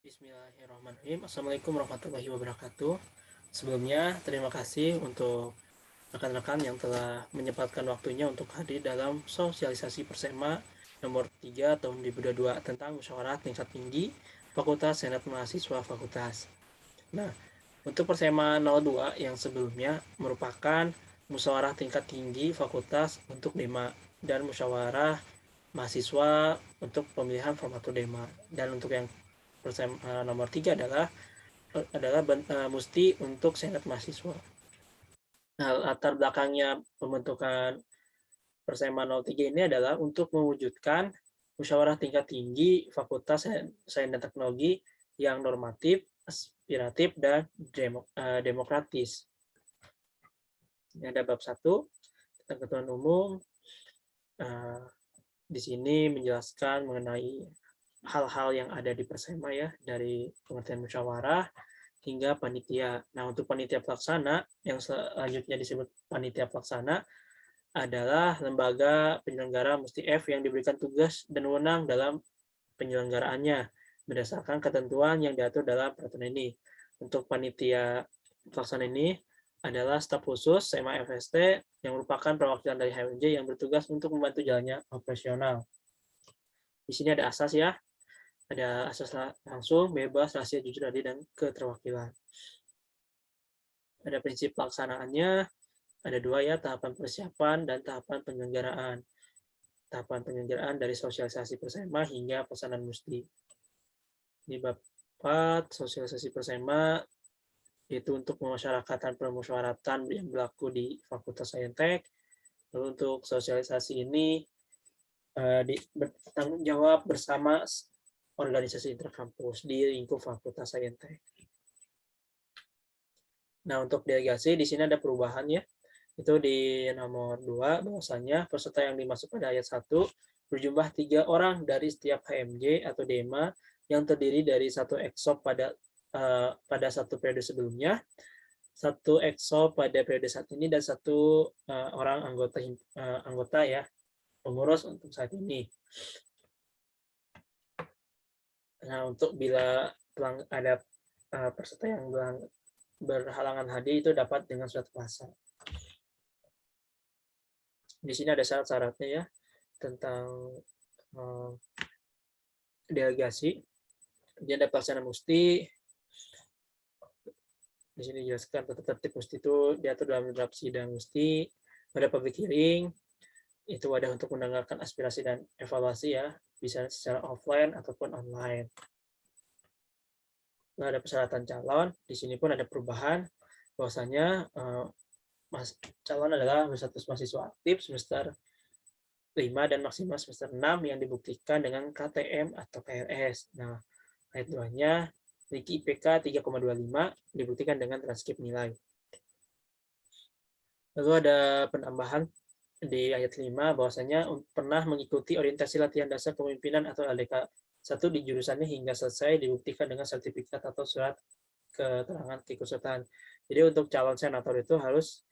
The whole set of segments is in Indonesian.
Bismillahirrahmanirrahim. Assalamualaikum warahmatullahi wabarakatuh. Sebelumnya, terima kasih untuk rekan-rekan yang telah menyempatkan waktunya untuk hadir dalam sosialisasi Persema nomor 3 tahun 2022 tentang musyawarah tingkat tinggi Fakultas Senat Mahasiswa Fakultas. Nah, untuk Persema 02 yang sebelumnya merupakan musyawarah tingkat tinggi Fakultas untuk DEMA dan musyawarah mahasiswa untuk pemilihan formatur DEMA. Dan untuk yang nomor 3 adalah musti untuk senat mahasiswa. Nah, latar belakangnya pembentukan Persema 03 ini adalah untuk mewujudkan musyawarah tingkat tinggi Fakultas Sains dan Teknologi yang normatif, aspiratif, dan demokratis. Ini ada bab 1 tentang ketentuan umum. Di sini menjelaskan mengenai hal-hal yang ada di Persema ya, dari pengertian musyawarah hingga panitia. Nah, untuk panitia pelaksana yang selanjutnya disebut panitia pelaksana adalah lembaga penyelenggara musti F yang diberikan tugas dan wewenang dalam penyelenggaraannya berdasarkan ketentuan yang diatur dalam peraturan ini. Untuk panitia pelaksana ini adalah staf khusus SEMA FST yang merupakan perwakilan dari HMJ yang bertugas untuk membantu jalannya operasional. Di sini ada asas ya, ada asas langsung, bebas, rahasia, jujur, adil, dan keterwakilan. Ada prinsip pelaksanaannya, ada 2 ya, tahapan persiapan dan tahapan penyelenggaraan. Tahapan penyelenggaraan dari sosialisasi Persema hingga pesanan musti. Di bab 4, sosialisasi Persema, yaitu untuk memasyarakatkan permusyawaratan yang berlaku di Fakultas Saintek. Lalu untuk sosialisasi ini bertanggung jawab bersama organisasi interkampus di lingkup Fakultas Saintek. Nah, untuk delegasi di sini ada perubahan ya. Itu di nomor 2 bahwasanya peserta yang dimaksud pada ayat 1 berjumlah 3 orang dari setiap HMJ atau DEMA yang terdiri dari 1 eksop pada 1 periode sebelumnya, 1 eksop pada periode saat ini, dan 1 orang anggota ya, pengurus untuk saat ini. Nah, untuk bila ada peserta yang berhalangan hadir itu dapat dengan surat kuasa. Di sini ada syarat-syaratnya ya tentang delegasi. Jadi ada pelaksana musti. Di sini dijelaskan tata tertib musti itu diatur dalam draft sidang musti. Ada public hearing, itu wadah untuk mendengarkan aspirasi dan evaluasi ya, bisa secara offline ataupun online. Nah, ada persyaratan calon. Di sini pun ada perubahan bahwasanya calon adalah status mahasiswa aktif semester 5 dan maksimal semester 6 yang dibuktikan dengan KTM atau KRS. Nah, ayat 2-nya memiliki IPK 3,25 dibuktikan dengan transkrip nilai. Lalu ada penambahan di ayat 5 bahwasanya pernah mengikuti orientasi latihan dasar kepemimpinan atau LDK 1 di jurusannya hingga selesai dibuktikan dengan sertifikat atau surat keterangan keikutsertaan. Jadi untuk calon senator itu harus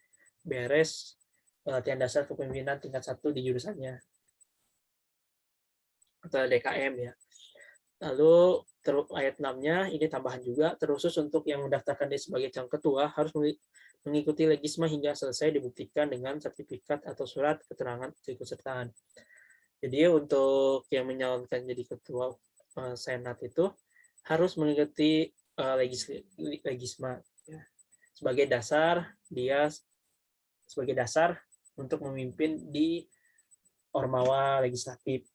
beres latihan dasar kepemimpinan tingkat 1 di jurusannya atau LDKM ya. Lalu ayat 6-nya ini tambahan juga, terusus untuk yang mendaftarkan diri sebagai calon ketua harus mengikuti legisma hingga selesai dibuktikan dengan sertifikat atau surat keterangan keikutsertaan. Jadi untuk yang menyalonkan jadi ketua senat itu harus mengikuti legisma ya. Sebagai dasar untuk memimpin di ormawa legislatif.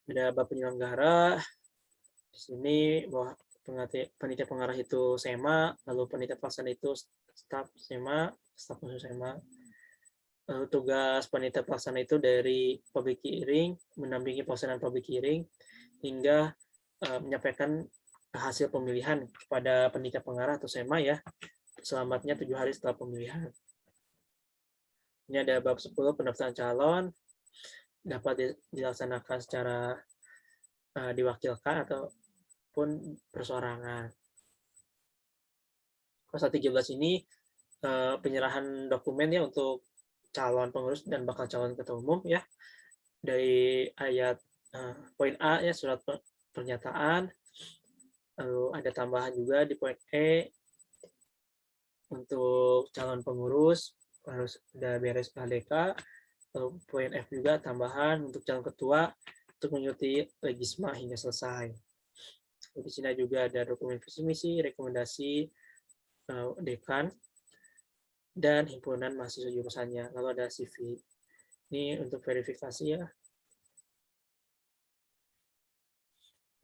Ada bab penyelenggara. Di sini bahwa panitia pengarah itu SEMA, lalu panitia pelaksana itu staf SEMA, staf khusus SEMA. Lalu tugas panitia pelaksana itu dari public hearing, mendampingi pelaksanaan public hearing, hingga menyampaikan hasil pemilihan kepada panitia pengarah atau SEMA ya, selamatnya 7 hari setelah pemilihan. Ini ada bab 10 pendaftaran calon, dapat dilaksanakan secara diwakilkan ataupun persorangan. Pasal 13 ini penyerahan dokumen ya untuk calon pengurus dan bakal calon ketua umum ya. Dari ayat poin A ya, surat pernyataan. Lalu ada tambahan juga di poin E untuk calon pengurus harus udah beres PHDK. Lalu poin F juga tambahan untuk calon ketua untuk mengikuti legisma hingga selesai. Di sini juga ada dokumen visi misi, rekomendasi dekan dan himpunan mahasiswa jurusannya. Lalu ada CV. Ini untuk verifikasi ya.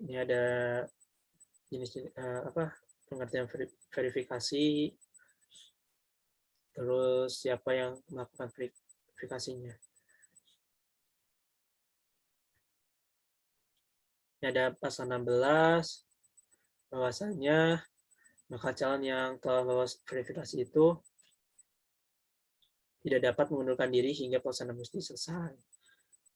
Ini ada jenis pengertian verifikasi, terus siapa yang melakukan verifikasinya. Ini ada pasal 16, bahwasanya bakal calon yang telah lolos verifikasi itu tidak dapat mengundurkan diri hingga pelaksanaan musti selesai.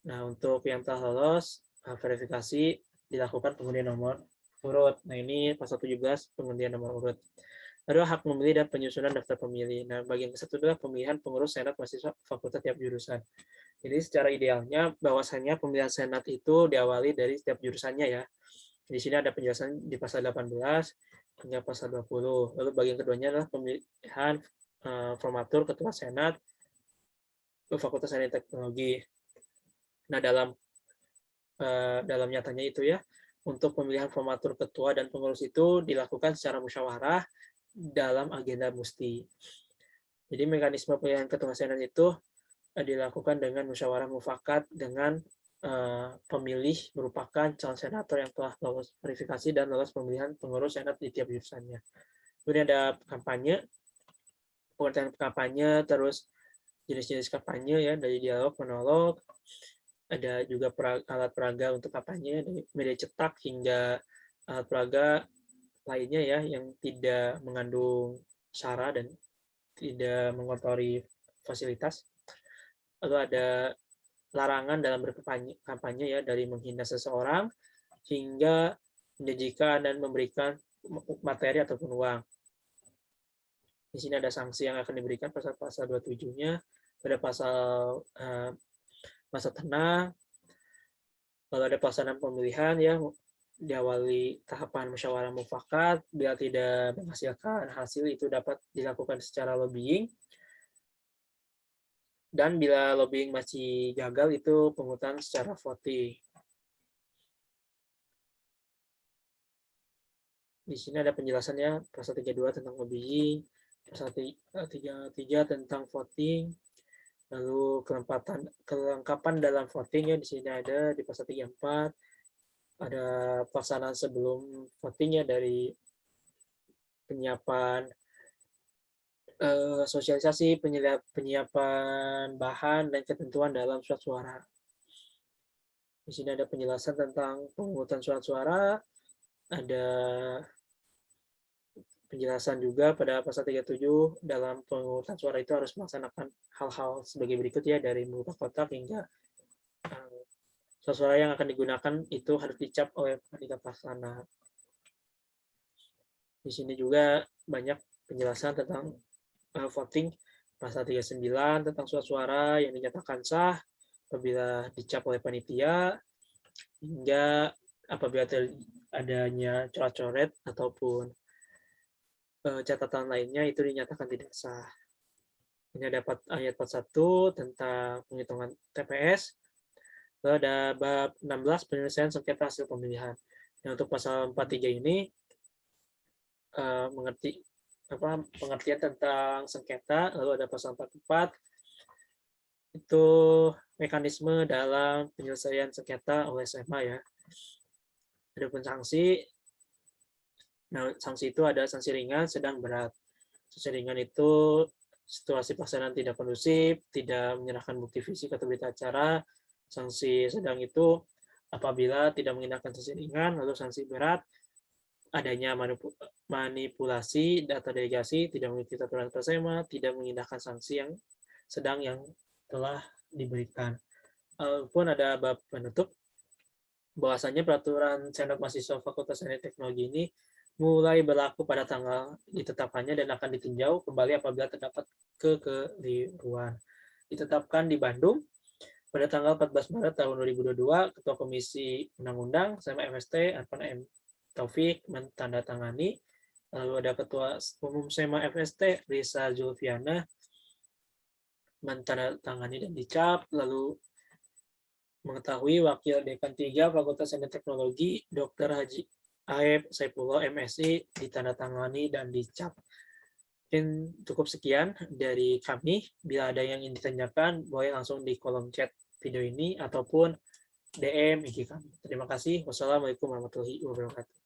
Nah, untuk yang telah lolos verifikasi dilakukan pengundian nomor urut. Nah, ini pasal 17 pengundian nomor urut. Lalu hak memilih dan penyusunan daftar pemilih. Nah, bagian ke-1 adalah pemilihan pengurus senat mahasiswa fakultas tiap jurusan. Jadi secara idealnya bahwasannya pemilihan senat itu diawali dari setiap jurusannya ya. Di sini ada penjelasan di pasal 18 hingga pasal 20. Lalu bagian keduanya adalah pemilihan formatur ketua senat Fakultas Sains Teknologi. Nah, dalam nyatanya itu ya, untuk pemilihan formatur ketua dan pengurus itu dilakukan secara musyawarah dalam agenda musti. Jadi mekanisme pemilihan ketua senat itu dilakukan dengan musyawarah mufakat dengan pemilih merupakan calon senator yang telah lolos verifikasi dan lolos pemilihan pengurus senat di tiap jurusannya. Kemudian ada kampanye, pengertian kampanye, terus jenis-jenis kampanye ya, dari dialog, monolog, ada juga alat peraga untuk kampanye, dari media cetak hingga alat peraga lainnya ya, yang tidak mengandung sara dan tidak mengotori fasilitas. Lalu ada larangan dalam berkampanye ya, dari menghina seseorang hingga menjanjikan dan memberikan materi ataupun uang. Di sini ada sanksi yang akan diberikan pasal-pasal 27-nya, ada pasal masa tenang, lalu ada pelaksanaan pemilihan ya, diawali tahapan musyawarah mufakat, bila tidak menghasilkan hasil itu dapat dilakukan secara lobbying, dan bila lobbying masih gagal itu penghutang secara voting. Di sini ada penjelasannya, pasal 32 tentang lobbying, pasal 33 tentang voting, lalu kelengkapan dalam voting ya, di sini ada di pasal 34, ada pelaksanaan sebelum voting ya, dari penyiapan sosialisasi, penyiapan bahan dan ketentuan dalam surat suara. Di sini ada penjelasan tentang pemungutan surat suara, ada penjelasan juga pada pasal 37 dalam pemungutan suara itu harus melaksanakan hal-hal sebagai berikut ya, dari membuka kotak hingga surat suara yang akan digunakan itu harus dicap oleh panitia pelaksana. Di sini juga banyak penjelasan tentang voting, pasal 39 tentang surat suara yang dinyatakan sah apabila dicap oleh panitia, hingga apabila adanya coret-coret ataupun catatan lainnya itu dinyatakan tidak sah. Ini ada ayat 41 tentang penghitungan TPS. Lalu ada bab 16 penyelesaian sengketa hasil pemilihan. Nah, untuk pasal 43 ini pengertian tentang sengketa, lalu ada pasal 44 itu mekanisme dalam penyelesaian sengketa oleh SMA ya. Adapun sanksi, nah sanksi itu ada sanksi ringan, sedang, berat. Sanksi ringan itu situasi pelaksanaan tidak kondusif, tidak menyerahkan bukti fisik atau berita acara. Sanksi sedang itu apabila tidak mengindahkan sanksi ringan, lalu sanksi berat adanya manipulasi data delegasi, tidak mengikuti aturan persema, tidak mengindahkan sanksi yang sedang yang telah diberikan. Pun ada bab penutup, bahwasanya peraturan Senat Mahasiswa Fakultas Sains Teknologi ini mulai berlaku pada tanggal ditetapkannya dan akan ditinjau kembali apabila terdapat kekeliruan. Ditetapkan di Bandung Pada tanggal 14 Maret tahun 2022, Ketua Komisi Undang-Undang sama FST Arfan M. Taufik mentandatangani. Lalu ada Ketua Umum SEMA FST Risa Zulfiana mentandatangani dan dicap. Lalu mengetahui Wakil Dekan 3 Fakultas Sains dan Teknologi Dr. Haji Aep Saifullah MSI ditandatangani dan dicap. Mungkin cukup sekian dari kami. Bila ada yang ingin ditanyakan, boleh langsung di kolom chat video ini ataupun DM IG kami. Terima kasih. Wassalamualaikum warahmatullahi wabarakatuh.